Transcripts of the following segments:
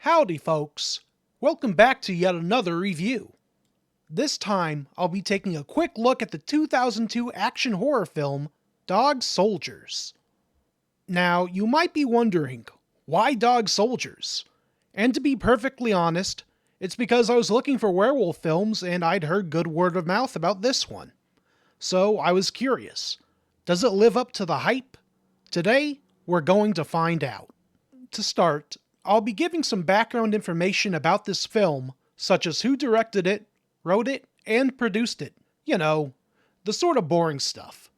Howdy folks, welcome back to yet another review. This time, I'll be taking a quick look at the 2002 action horror film, Dog Soldiers. Now, you might be wondering, why Dog Soldiers? And to be perfectly honest, it's because I was looking for werewolf films and I'd heard good word of mouth about this one. So I was curious, does it live up to the hype? Today, we're going to find out. To start, I'll be giving some background information about this film, such as who directed it, wrote it, and produced it. You know, the sort of boring stuff.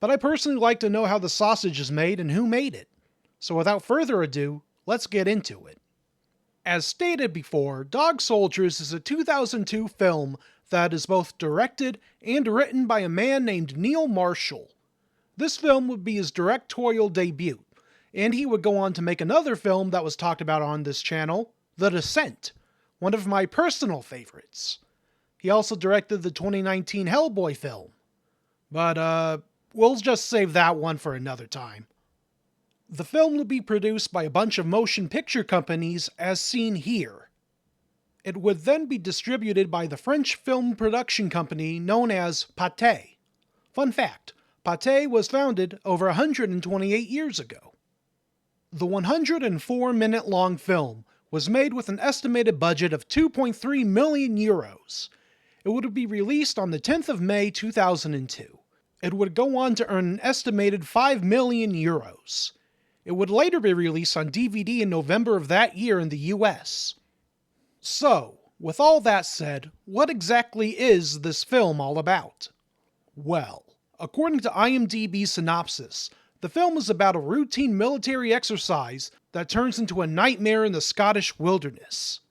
But I personally like to know how the sausage is made and who made it. So without further ado, let's get into it. As stated before, Dog Soldiers is a 2002 film that is both directed and written by a man named Neil Marshall. This film would be his directorial debut, and he would go on to make another film that was talked about on this channel, The Descent, one of my personal favorites. He also directed the 2019 Hellboy film. But, we'll just save that one for another time. The film would be produced by a bunch of motion picture companies as seen here. It would then be distributed by the French film production company known as Pathé. Fun fact, Pathé was founded over 128 years ago. The 104-minute-long film was made with an estimated budget of 2.3 million euros. It would be released on the 10th of May 2002. It would go on to earn an estimated 5 million euros. It would later be released on DVD in November of that year in the US. So, with all that said, what exactly is this film all about? Well, according to IMDb's synopsis, the film is about a routine military exercise that turns into a nightmare in the Scottish wilderness.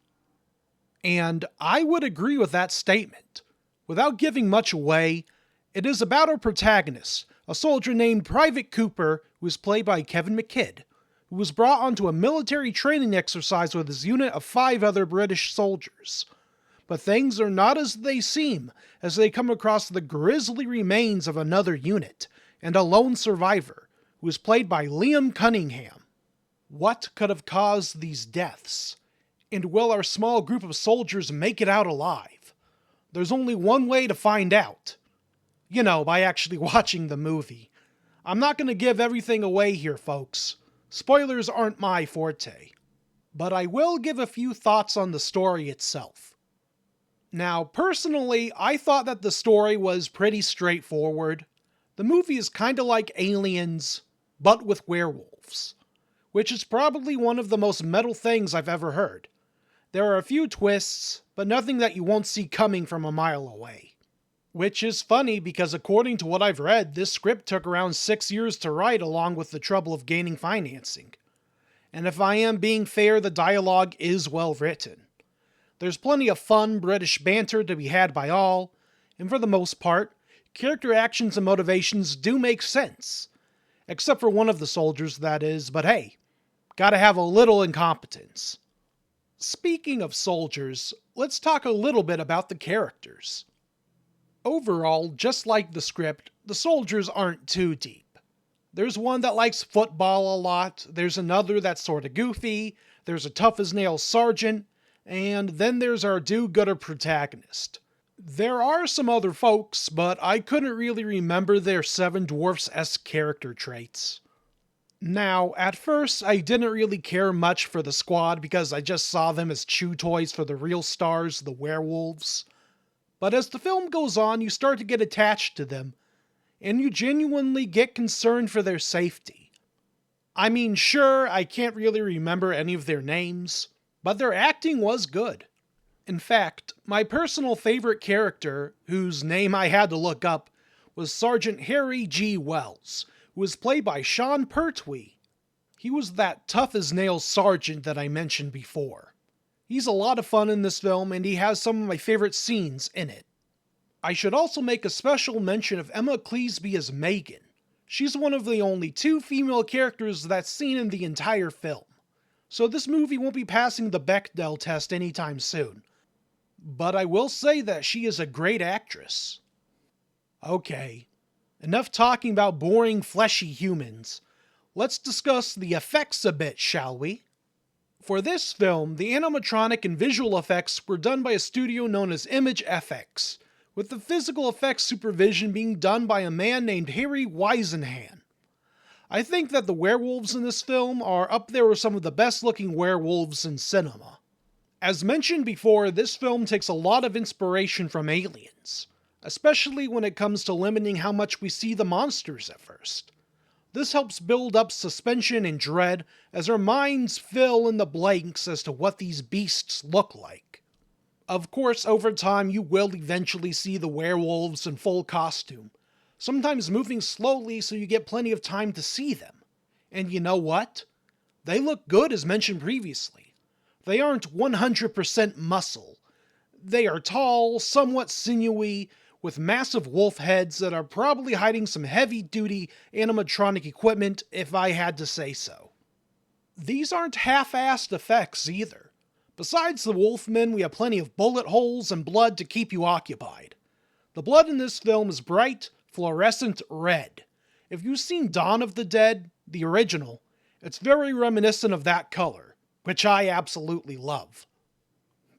And I would agree with that statement. Without giving much away, it is about our protagonist, a soldier named Private Cooper, who is played by Kevin McKidd, who was brought onto a military training exercise with his unit of 5 other British soldiers. But things are not as they seem as they come across the grisly remains of another unit, and a lone survivor, who is played by Liam Cunningham. What could have caused these deaths? And will our small group of soldiers make it out alive? There's only one way to find out. You know, by actually watching the movie. I'm not going to give everything away here, folks. Spoilers aren't my forte. But I will give a few thoughts on the story itself. Now, personally, I thought that the story was pretty straightforward. The movie is kinda like Aliens, but with werewolves. Which is probably one of the most metal things I've ever heard. There are a few twists, but nothing that you won't see coming from a mile away. Which is funny because according to what I've read, this script took around 6 years to write along with the trouble of gaining financing. And if I am being fair, the dialogue is well written. There's plenty of fun British banter to be had by all, and for the most part, character actions and motivations do make sense. Except for one of the soldiers, that is, but hey, gotta have a little incompetence. Speaking of soldiers, let's talk a little bit about the characters. Overall, just like the script, the soldiers aren't too deep. There's one that likes football a lot, there's another that's sorta goofy, there's a tough-as-nails sergeant, and then there's our do-gooder protagonist. There are some other folks, but I couldn't really remember their Seven Dwarfs-esque character traits. Now, at first, I didn't really care much for the squad because I just saw them as chew toys for the real stars, the werewolves. But as the film goes on, you start to get attached to them, and you genuinely get concerned for their safety. I mean, sure, I can't really remember any of their names, but their acting was good. In fact, my personal favorite character, whose name I had to look up, was Sergeant Harry G. Wells, who was played by Sean Pertwee. He was that tough-as-nails sergeant that I mentioned before. He's a lot of fun in this film, and he has some of my favorite scenes in it. I should also make a special mention of Emma Cleasby as Megan. She's one of the only 2 female characters that's seen in the entire film. So this movie won't be passing the Bechdel test anytime soon. But I will say that she is a great actress. Okay, enough talking about boring fleshy humans. Let's discuss the effects a bit, shall we? For this film, the animatronic and visual effects were done by a studio known as Image FX, with the physical effects supervision being done by a man named Harry Weisenhan. I think that the werewolves in this film are up there with some of the best looking werewolves in cinema. As mentioned before, this film takes a lot of inspiration from Aliens, especially when it comes to limiting how much we see the monsters at first. This helps build up suspension and dread as our minds fill in the blanks as to what these beasts look like. Of course, over time you will eventually see the werewolves in full costume, sometimes moving slowly so you get plenty of time to see them. And you know what? They look good as mentioned previously. They aren't 100% muscle. They are tall, somewhat sinewy, with massive wolf heads that are probably hiding some heavy-duty animatronic equipment if I had to say so. These aren't half-assed effects either. Besides the wolfmen, we have plenty of bullet holes and blood to keep you occupied. The blood in this film is bright, fluorescent red. If you've seen Dawn of the Dead, the original, it's very reminiscent of that color, which I absolutely love.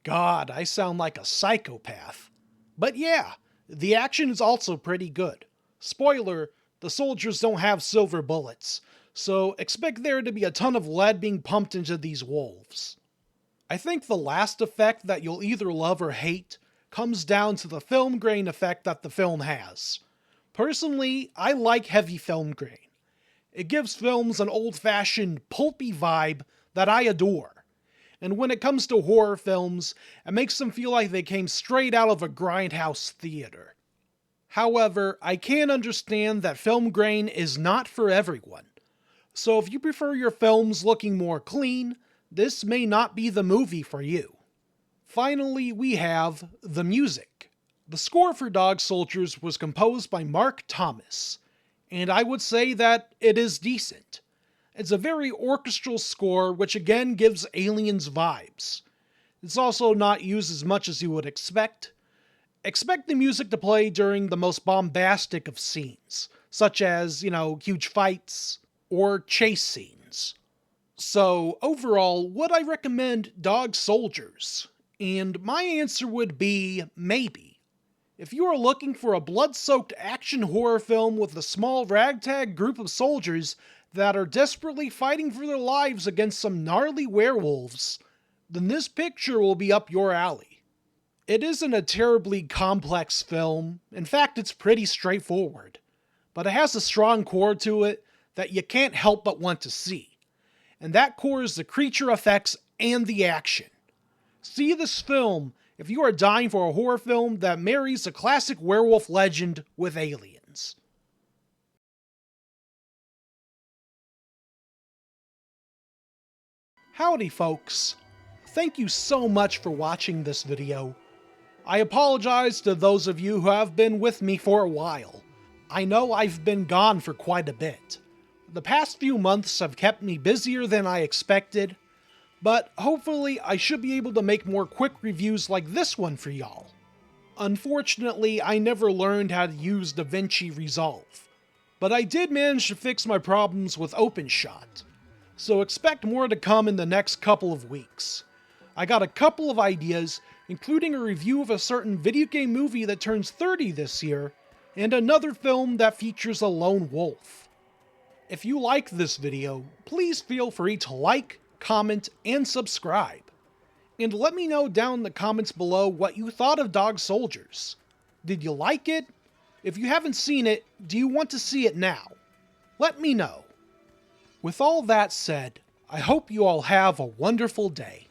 God, I sound like a psychopath. But yeah, the action is also pretty good. Spoiler, the soldiers don't have silver bullets, so expect there to be a ton of lead being pumped into these wolves. I think the last effect that you'll either love or hate comes down to the film grain effect that the film has. Personally, I like heavy film grain. It gives films an old-fashioned, pulpy vibe that I adore. And when it comes to horror films, it makes them feel like they came straight out of a grindhouse theater. However, I can understand that film grain is not for everyone. So if you prefer your films looking more clean, this may not be the movie for you. Finally, we have the music. The score for Dog Soldiers was composed by Mark Thomas, and I would say that it is decent. It's a very orchestral score, which again gives Aliens vibes. It's also not used as much as you would expect. Expect the music to play during the most bombastic of scenes, such as, huge fights or chase scenes. So, overall, would I recommend Dog Soldiers? And my answer would be maybe. If you are looking for a blood-soaked action horror film with a small ragtag group of soldiers that are desperately fighting for their lives against some gnarly werewolves, then this picture will be up your alley. It isn't a terribly complex film. In fact, it's pretty straightforward. But it has a strong core to it that you can't help but want to see. And that core is the creature effects and the action. See this film if you are dying for a horror film that marries a classic werewolf legend with aliens. Howdy folks, thank you so much for watching this video. I apologize to those of you who have been with me for a while. I know I've been gone for quite a bit. The past few months have kept me busier than I expected, but hopefully I should be able to make more quick reviews like this one for y'all. Unfortunately, I never learned how to use DaVinci Resolve, but I did manage to fix my problems with OpenShot, so expect more to come in the next couple of weeks. I got a couple of ideas, including a review of a certain video game movie that turns 30 this year, and another film that features a lone wolf. If you like this video, please feel free to like, comment, and subscribe. And let me know down in the comments below what you thought of Dog Soldiers. Did you like it? If you haven't seen it, do you want to see it now? Let me know. With all that said, I hope you all have a wonderful day.